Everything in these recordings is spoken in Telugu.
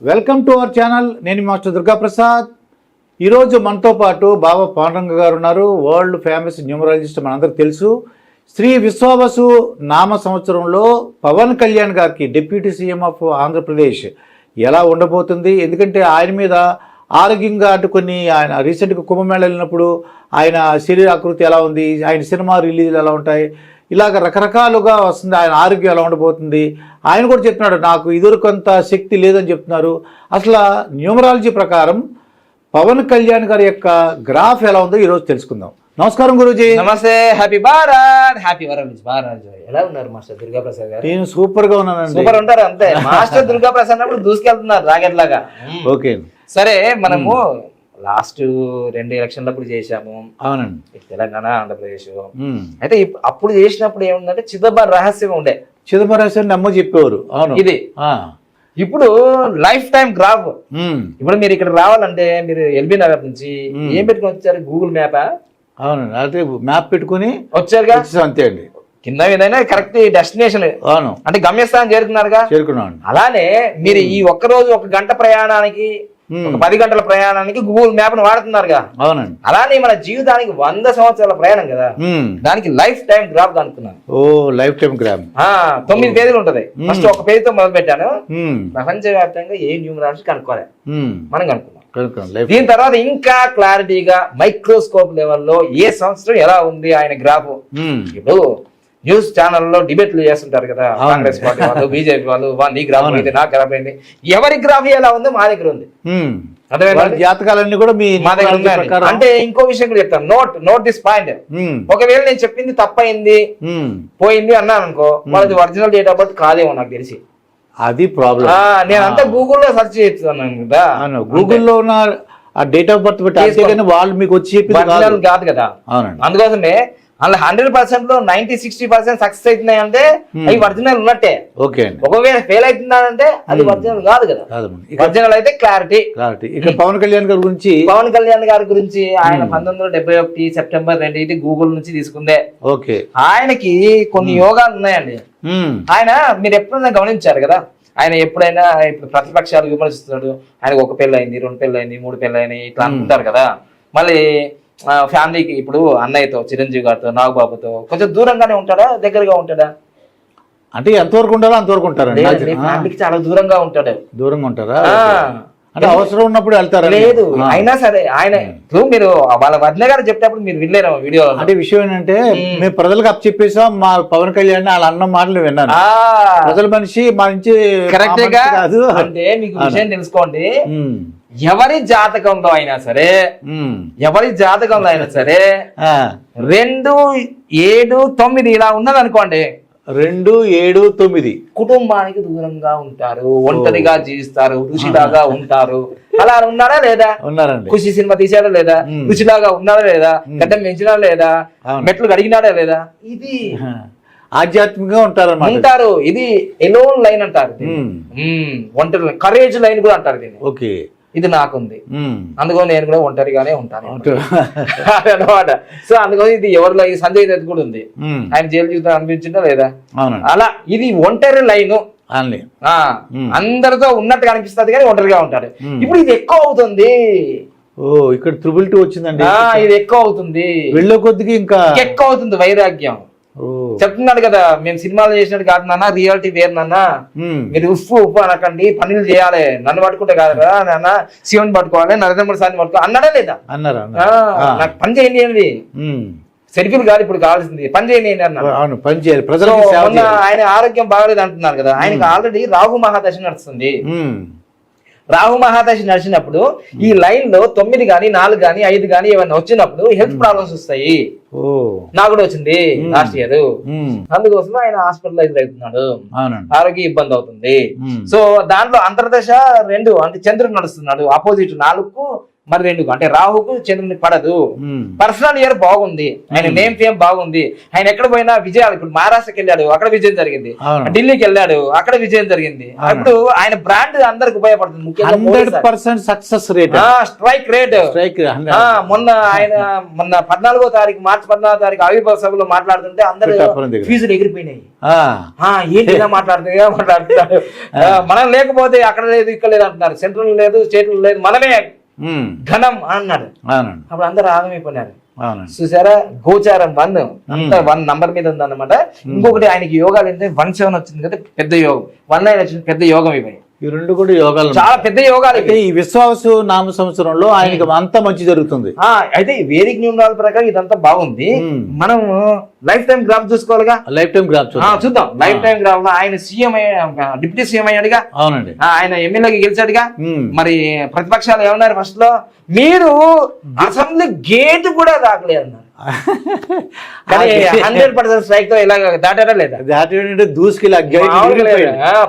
Welcome to our channel. నేను మాస్టర్ దుర్గాప్రసాద్. ఈరోజు మనతో పాటు బాబా పాండురంగ గారు ఉన్నారు. వరల్డ్ ఫేమస్ న్యూమరాలజిస్ట్, మనందరికి తెలుసు. శ్రీ విశ్వావసు నామ సంవత్సరంలో పవన్ కళ్యాణ్ గారికి డిప్యూటీ సీఎం ఆఫ్ ఆంధ్రప్రదేశ్ ఎలా ఉండబోతుంది, ఎందుకంటే ఆయన మీద ఆరోగ్యంగా కొన్ని ఆయన రీసెంట్గా కుంభమేళ వెళ్ళినప్పుడు ఆయన శరీర ఆకృతి ఎలా ఉంది, ఆయన సినిమా రిలీజ్లు ఎలా ఉంటాయి, ఇలాగ రకరకాలుగా వస్తుంది. ఆయన ఆరోగ్యం ఎలా ఉండబోతుంది. ఆయన కూడా చెప్తున్నాడు నాకు ఇదివరకంత శక్తి లేదని చెప్తున్నారు. అసలు న్యూమరాలజీ ప్రకారం పవన్ కళ్యాణ్ గారి యొక్క గ్రాఫ్ ఎలా ఉందో ఈరోజు తెలుసుకుందాం. నమస్కారం గురూజీ. నమస్తే. హ్యాపీ భారత్. హ్యాపీ భారత్. ఎలా ఉన్నారు మాస్టర్ దుర్గాప్రసాద్ గారు? నేను సూపర్ గా ఉన్నానండి. సూపర్ ఉంటారు అంతే. మాస్టర్ దుర్గాప్రసాద్ అన్నప్పుడు దూసుకెళ్తున్నారు రాకెట్ లాగా. ఓకే సరే, మనము లాస్ట్ 2 ఎలక్షన్లప్పుడు చేశాము. అవునండి. తెలంగాణ, ఆంధ్రప్రదేశ్. అయితే అప్పుడు చేసినప్పుడు ఏముందంటే చిదంబరం రహస్యం ఉండే. చిదంబరం రహస్యం నమ్మ చెప్పేవారు. అవును. ఇది ఇప్పుడు లైఫ్ టైం గ్రాఫ్. ఇప్పుడు మీరు ఇక్కడ రావాలంటే మీరు ఎల్బీ నగర్ నుంచి ఏం పెట్టుకుని వచ్చారు? Google map. అవునండి. అదే మ్యాప్ పెట్టుకుని వచ్చారుగా. అంతే అండి. కింద ఏదైనా కరెక్ట్ డెస్టినేషన్. అవును. అంటే గమ్యస్థానం చేరుకున్నారుగా. చేరుకున్నాను. అలానే మీరు ఈ ఒక్కరోజు 1 గంట ప్రయాణానికి, 10 గంటల ప్రయాణానికి గూగుల్ మ్యాప్ ను వాడుతున్నారుగా. అవునండి. అలానే మన జీవితానికి 100 సంవత్సరాల ప్రయాణం కదా, దానికి లైఫ్ టైం గ్రాఫ్ అనుకున్నాను. ఓ లైఫ్ టైం గ్రాఫ్ 9 పేజీలు ఉంటది. ఫస్ట్ 1 పేజీతో మొదలు పెట్టాను. ప్రపంచవ్యాప్తంగా ఏ న్యూమరాలజీ కనుక్కోలే, మనం కనుక్కున్నాం. దీని తర్వాత ఇంకా క్లారిటీగా మైక్రోస్కోప్ లెవెల్లో ఏ సంవత్సరం ఎలా ఉంది ఆయన గ్రాఫ్. ఇప్పుడు న్యూస్ ఛానల్లో డిబేట్లు చేస్తుంటారు కదా, కాంగ్రెస్ పార్టీ వాళ్ళు, బీజేపీ వాళ్ళు, నీ గ్రాఫ్ అయింది, నా గ్రాఫ్ అయింది. ఎవరి గ్రాఫ్ ఎలా ఉంది మా దగ్గర ఉంది. జాతకాలన్నీ కూడా మా దగ్గర ఉన్నాయి. అంటే ఇంకో విషయం కూడా చెప్తాను. Note this point. ఒకవేళ నేను చెప్పింది తప్పైంది, పోయింది అన్నాను అనుకో, వాళ్ళది ఒరిజినల్ డేట్ ఆఫ్ బర్త్ కాదేమో నాకు తెలిసి. అది ప్రాబ్లం. నేను అంతా గూగుల్లో సెర్చ్ చేస్తున్నాను కదా. గూగుల్లో ఉన్న ఆ డేట్ ఆఫ్ బర్త్ పెట్టి వాళ్ళు మీకు వచ్చి కాదు కదా. అందుకోసమే అందులో 100% లో 90-60% సక్సెస్ అవుతున్నాయి అంటే అవి ఒరిజినల్ ఉన్నట్టే. ఒకవేళ ఫెయిల్ అవుతున్నాడంటే అది ఒరిజినల్ కాదు కదా. ఒరిజినల్ అయితే క్లారిటీ. ఇక్కడ పవన్ కళ్యాణ్ గారి గురించి ఆయన 1971 సెప్టెంబర్ 2 ఇది గూగుల్ నుంచి తీసుకుందే. ఓకే. ఆయనకి కొన్ని యోగాలు ఉన్నాయండి. ఆయన మీరు ఎప్పుడైనా గమనించారు కదా, ఆయన ఎప్పుడైనా ఇప్పుడు ప్రతిపక్షాలు విమర్శిస్తున్నాడు. ఆయనకు 1 పెళ్ళి అయింది, 2 పెళ్ళి అయింది, 3 పెళ్ళి అయినాయి ఇట్లా అనుకుంటారు కదా. మళ్ళీ ఫ్యామిలీకి ఇప్పుడు అన్నయ్యతో, చిరంజీవి గారితో, నాగబాబుతో కొంచెం దూరంగానే ఉంటాడా, దగ్గరగా ఉంటాడా? అంటే ఎంతవరకు ఉండాలో అంతవరకు ఉంటారా? ఫ్యామిలీకి చాలా దూరంగా ఉంటాడు. దూరంగా ఉంటారా? అంటే అవసరం ఉన్నప్పుడు వెళ్తారా? లేదు, అయినా సరే ఆయన ఇప్పుడు మీరు వాళ్ళ వదిన గారు చెప్పేటప్పుడు మీరు వినలేరు వీడియో. అంటే విషయం ఏంటంటే మేము ప్రజలకు అప్ చెప్పేసాం, మా పవన్ కళ్యాణ్ వాళ్ళ అన్న మాటలు విన్నాను. ప్రజల మనిషి మా నుంచి కరెక్టే కాదు అంటే మీకు విషయం తెలుసుకోండి. ఎవరి జాతకంలో అయినా సరే 2, 7, 9 ఇలా ఉన్నది అనుకోండి. 2, 7, 9 కుటుంబానికి దూరంగా ఉంటారు, ఒంటరిగా జీవిస్తారు, ఋషిలాగా ఉంటారు. అలా ఉన్నారా లేదా? ఉన్నారండి. ఖుషి సినిమా తీసాడా లేదా? ఋషిలాగా ఉన్నాడా లేదా? గడ్డం పెంచినా లేదా? మెట్లు కడిగినాడా లేదా? ఇది ఆధ్యాత్మికంగా ఉంటారు. ఇది ఎలోన్ లైన్ అంటారు, ఒంటరి కరేజ్ లైన్ కూడా అంటారు దీన్ని. ఓకే. ఇది నాకుంది, అందుకని నేను కూడా ఒంటరిగానే ఉంటాను అనమాట. సో అందుకని ఇది ఎవరిలో సంజయ్ దత్ కూడా ఉంది. ఆయన జైలు జీవితం అనిపించిందా లేదా? అలా ఇది ఒంటరి లైన్. అందరితో ఉన్నట్టుగా అనిపిస్తుంది కానీ ఒంటరిగా ఉంటాడు. ఇప్పుడు ఇది ఎక్కువ అవుతుంది. ఇక్కడ 2 వచ్చిందండి. ఇది ఎక్కువ అవుతుంది, వెళ్ళే కొద్దిగా ఇంకా ఎక్కువ అవుతుంది వైరాగ్యం. చెప్తున్నాడు కదా, మేము సినిమాలు చేసినట్టు కాదు నాన్న, రియాలిటీ వేరు నాన్న. మీరు ఉప్పు అనకండి, పనులు చేయాలి. నన్ను పట్టుకుంటే కాదు కదా నాన్న, శివుని పట్టుకోవాలి, నరేంద్ర మోడీ సార్ని పట్టుకోవాలి అన్నాడా లేదా? నాకు పని చేయండి, సెల్ఫీలు కాదు ఇప్పుడు కావాల్సింది, పని చేయండి అన్నారు. ఆయన ఆరోగ్యం బాగలేదు అంటున్నారు కదా. ఆయనకి ఆల్రెడీ రాహు మహాదశ నడుస్తుంది. రాహు మహాదశ నడిచినప్పుడు ఈ లైన్ లో 9 గానీ 4 గానీ 5 గానీ ఏమన్నా వచ్చినప్పుడు హెల్త్ ప్రాబ్లమ్స్ వస్తాయి. నాకు కూడా వచ్చింది లాస్ట్ ఇయర్. అందుకోసం ఆయన హాస్పిటలైజ్ అవుతున్నాడు, ఆరోగ్య ఇబ్బంది అవుతుంది. సో దాంట్లో అంతర్దశ 2 అంటే చంద్రుడు నడుస్తున్నాడు, ఆపోజిట్ 4కు మరి 2 అంటే రాహుకు చంద్రునికి పడదు. పర్సనల్ ఇయర్ బాగుంది, ఆయన నేమ్ ఫేమ్ బాగుంది, ఆయన ఎక్కడ పోయినా విజయాలు. ఇప్పుడు మహారాష్ట్రకి వెళ్ళాడు, అక్కడ విజయం జరిగింది. ఢిల్లీకి వెళ్ళాడు, అక్కడ విజయం జరిగింది. అప్పుడు ఆయన బ్రాండ్ అందరికి ఉపయోగపడుతుంది. ముఖ్యంగా సక్సెస్ రేట్, స్ట్రైక్ రేట్. మొన్న 14వ తారీఖు మార్చి 14వ తారీఖు ఆవిర్భావ సభలో మాట్లాడుతుంటే అందరూ ఫీజులు ఎగిరిపోయినాయి. ఏంటి ఇలా మాట్లాడుతున్నారు, మనం లేకపోతే అక్కడ లేదు ఇక్కడ లేదు అంటున్నారు, సెంట్రల్ లేదు స్టేట్ లేదు, మనమే ఘనం అన్నాడు. అప్పుడు అందరూ ఆగమైపోయినారు. చూసారా, గోచారం 1 అంతా 1 నంబర్ మీద ఉంది అన్నమాట. ఇంకొకటి ఆయనకి యోగాలు ఏంటంటే 17 వచ్చింది కదా, పెద్ద యోగం. 19 వచ్చింది, పెద్ద యోగం. ఇవి ఈ 2 కూడా యోగాలు, చాలా పెద్ద యోగాలు. అయితే ఈ విశ్వావసు నామ సంవత్సరంలో ఆయనకి అంతా మంచి జరుగుతుంది. అయితే వేదిక న్యూమరాల ప్రకారం ఇదంతా బాగుంది. మనం లైఫ్ టైం గ్రాఫ్ చూసుకోవాలిగా. లైఫ్ టైం గ్రాఫ్ చూద్దాం. లైఫ్ టైం గ్రాఫ్ లో ఆయన సీఎం డిప్యూటీ సీఎం అయ్యాడుగా. అవునండి. ఆయన ఎమ్మెల్యేకి గెలిచాడుగా. మరి ప్రతిపక్షాలు ఏమన్నారు ఫస్ట్ లో, మీరు అసెంబ్లీ గేట్ కూడా దాకలేదు అన్నారు. 100% స్ట్రైక్ తో ఇలా దాటారా లేదా? దూసుకెళ్ళి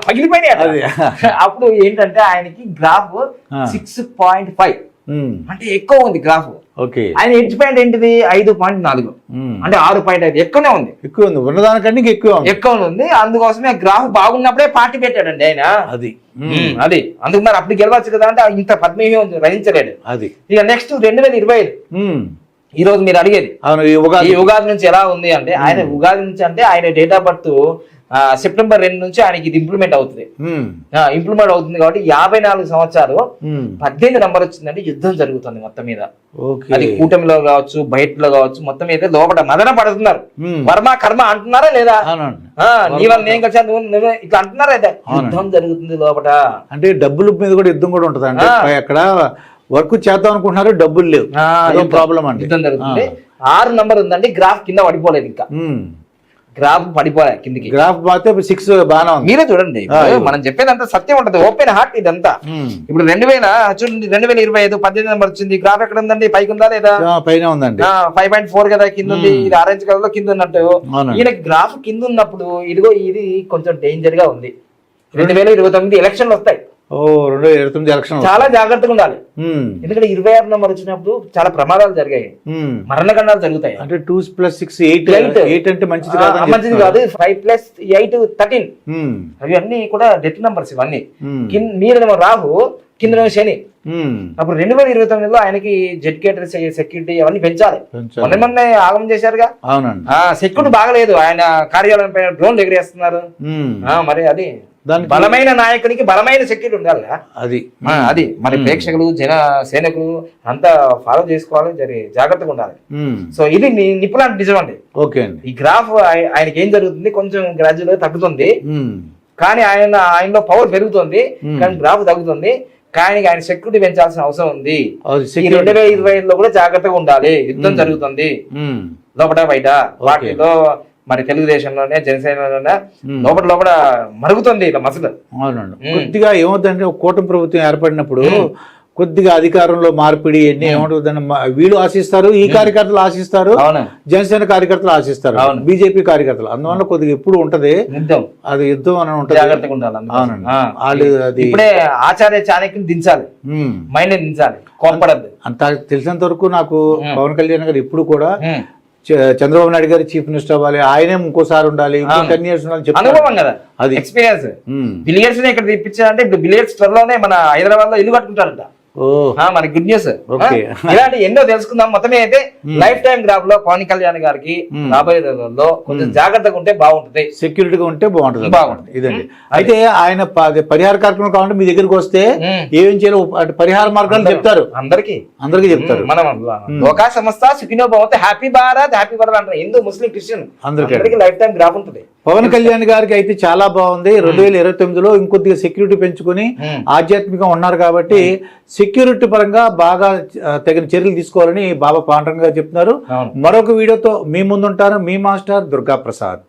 పగిలిపోయినాయి. అప్పుడు ఏంటంటే ఆయనకి గ్రాఫ్ 6.5 అంటే ఎక్కువ ఉంది గ్రాఫ్. ఆయన హెడ్జ్ పాయింట్ ఏంటిది 5.4 అంటే 6.5 ఎక్కువనే ఉంది. ఎక్కువ ఉంది, ఉన్నదానికంటే ఎక్కువ ఉంది. అందుకోసమే గ్రాఫ్ బాగున్నప్పుడే పార్టీ పెట్టాడండి ఆయన. అది అందుకు మరి అప్పుడు గెలవచ్చు కదా అంటే ఇంత పద్మవ్యూహం రచించలేడు. అది ఇక నెక్స్ట్ 2025 ఈ రోజు మీరు అడిగేది ఈ ఉగాది నుంచి ఎలా ఉంది అంటే, ఆయన ఉగాది నుంచి అంటే ఆయన డేట్ ఆఫ్ బర్త్ సెప్టెంబర్ 2 నుంచి ఆయనకి ఇది ఇంప్లిమెంట్ అవుతుంది. ఇంప్లిమెంట్ అవుతుంది కాబట్టి 54 సంవత్సరాలు 18 నంబర్ వచ్చిందంటే యుద్ధం జరుగుతుంది మొత్తం మీద. అది కూటమిలో కావచ్చు, బయటలో కావచ్చు, మొత్తం మీద లోపల మదన పడుతున్నారు. వర్మ కర్మ అంటున్నారా లేదా? నీ వల్ల నేను కలిసా నువ్వు ఇట్లా అంటున్నారా లేదా? యుద్ధం జరుగుతుంది లోపల. అంటే డబ్బుల మీద కూడా యుద్ధం కూడా ఉంటుంది అంటే అక్కడ వర్క్ చేద్దాం అనుకుంటున్నారు, డబ్బులు లేవు, ప్రాబ్లం అండి. యుద్ధం జరుగుతుంది. 6 నంబర్ ఉందండి. గ్రాఫ్ కింద పడిపోలేదు, ఇంకా గ్రాఫ్ పడిపోలే కిందికి. గ్రాఫ్ మాత్రం 6 బాగా మీరే చూడండి. మనం చెప్పేదంతా సత్యం ఉంటది, ఓపెన్ హార్ట్ ఇదంతా. ఇప్పుడు 2000 చూడండి, 2025 18 నెంబర్ వచ్చింది. గ్రాఫ్ ఎక్కడ ఉందండి? పైకి ఉందా లేదా? పైన ఉందండి. 5.4 కదా కింద ఉంది. ఇది ఆరెంజ్ కలర్ లో కింద ఉన్నట్టు. ఈయనకి గ్రాఫ్ కింద ఉన్నప్పుడు ఇదిగో ఇది కొంచెం డేంజర్ గా ఉంది. 2029 ఎలక్షన్లు వస్తాయి. 2029 ఎలక్షన్ చాలా జాగ్రత్తగా ఉండాలి. ఎందుకంటే 26 నెంబర్ వచ్చినప్పుడు చాలా ప్రమాదాలు జరిగాయి, మరణగండాలు జరుగుతాయి. అంటే 2+6 8 అంటే మంచిది కాదు. మంచిది కాదు. 5+8 13 అవి అన్ని కూడా డెత్ నెంబర్స్. ఇవన్నీ మీద రాహు, కింద శని. అప్పుడు 2029లో ఆయనకి జెడ్ కేటర్ సెక్యూరిటీ అవన్నీ పెంచాలి. మొన్న ఆగమం చేశారుగా. సెక్యూరిటీ బాగలేదు. ఆయన కార్యాలయం పైన డ్రోన్లు ఎగిరేస్తున్నారు. మరి అది బలమైన నాయకునికి బలమైన సెక్యూరిటీ ఉండాలి. అది మరి ప్రేక్షకులు, జన సైనికులు అంతా ఫాలో చేసుకోవాలి, జాగ్రత్తగా ఉండాలి. సో ఇది నిపుణులు నిజం అండి. ఈ గ్రాఫ్ ఆయనకి ఏం జరుగుతుంది, కొంచెం గ్రాడ్యువల్ గా తగ్గుతుంది, కానీ ఆయనలో పవర్ పెరుగుతుంది, కానీ గ్రాఫ్ తగ్గుతుంది. కానీ ఆయన సెక్యూరిటీ పెంచాల్సిన అవసరం ఉంది. 2025లో కూడా జాగ్రత్తగా ఉండాలి. యుద్ధం జరుగుతుంది లోపల బయట. వాటిలో మరి తెలుగుదేశంలోనే, జనసేనలోనే లోపల మరుగుతుంది ఇలా మసలు. కొద్దిగా ఏమవుతుందంటే కూటమి ప్రభుత్వం ఏర్పడినప్పుడు కొద్దిగా అధికారంలో మార్పిడి ఎన్ని ఏమంటుందని వీళ్ళు ఆశిస్తారు, ఈ కార్యకర్తలు ఆశిస్తారు, జనసేన కార్యకర్తలు ఆశిస్తారు, బీజేపీ కార్యకర్తలు. అందువల్ల కొద్దిగా ఎప్పుడు ఉంటది అది యుద్ధం అని ఉంటది. జాగ్రత్తగా ఉండాలి. అవునండి. ఇప్పుడే ఆచార్య చాణక్యం దించాలి, మైండ్ దించాలి, కోపడద్దు. అంత తెలిసినంత వరకు నాకు పవన్ కళ్యాణ్ గారు ఎప్పుడు కూడా చంద్రబాబు నాయుడు గారు చీఫ్ మినిస్టర్ అవ్వాలి, ఆయనే ఇంకోసారి ఉండాలి, 10 years అనుభవం కదా, అది ఎక్స్పీరియన్స్. బిలియర్స్ ఇక్కడ తెప్పించారంటే ఇప్పుడు బిలియర్స్ త్వరలోనే మన హైదరాబాద్ లో ఇల్లు కట్టుకుంటారంట. మరి గుడ్ న్యూస్. ఇలాంటి ఎన్నో తెలుసుకుందాం. మొత్తమే అయితే లైఫ్ టైం గ్రాఫ్ లో పవన్ కళ్యాణ్ గారికి రాబోయే రోజుల్లో కొంచెం జాగ్రత్తగా ఉంటే బాగుంటుంది, సెక్యూరిటీగా ఉంటే బాగుంటుంది. ఇదండి. అయితే ఆయన పరిహార కార్యక్రమం కావాలంటే మీ దగ్గరికి వస్తే ఏం చేయాలో పరిహార మార్గాలు చెప్తారు, అందరికీ చెప్తారు. మనం లోకా సంస్థ సుఖినో భవంతు, హ్యాపీ భారత్ హ్యాపీ భారత్ అంటారు. హిందూ, ముస్లిం, క్రిస్టియన్ అందరికీ లైఫ్ టైం గ్రాఫ్ ఉంటుంది. పవన్ కళ్యాణ్ గారికి అయితే చాలా బాగుంది. 2029లో ఇంకొద్దిగా సెక్యూరిటీ పెంచుకుని ఆధ్యాత్మికంగా ఉన్నారు కాబట్టి సెక్యూరిటీ పరంగా బాగా తగిన చర్యలు తీసుకోవాలని బాబా పాండురంగ గారు చెప్తున్నారు. మరొక వీడియోతో మీ ముందుంటాను, మీ మాస్టర్ దుర్గా ప్రసాద్.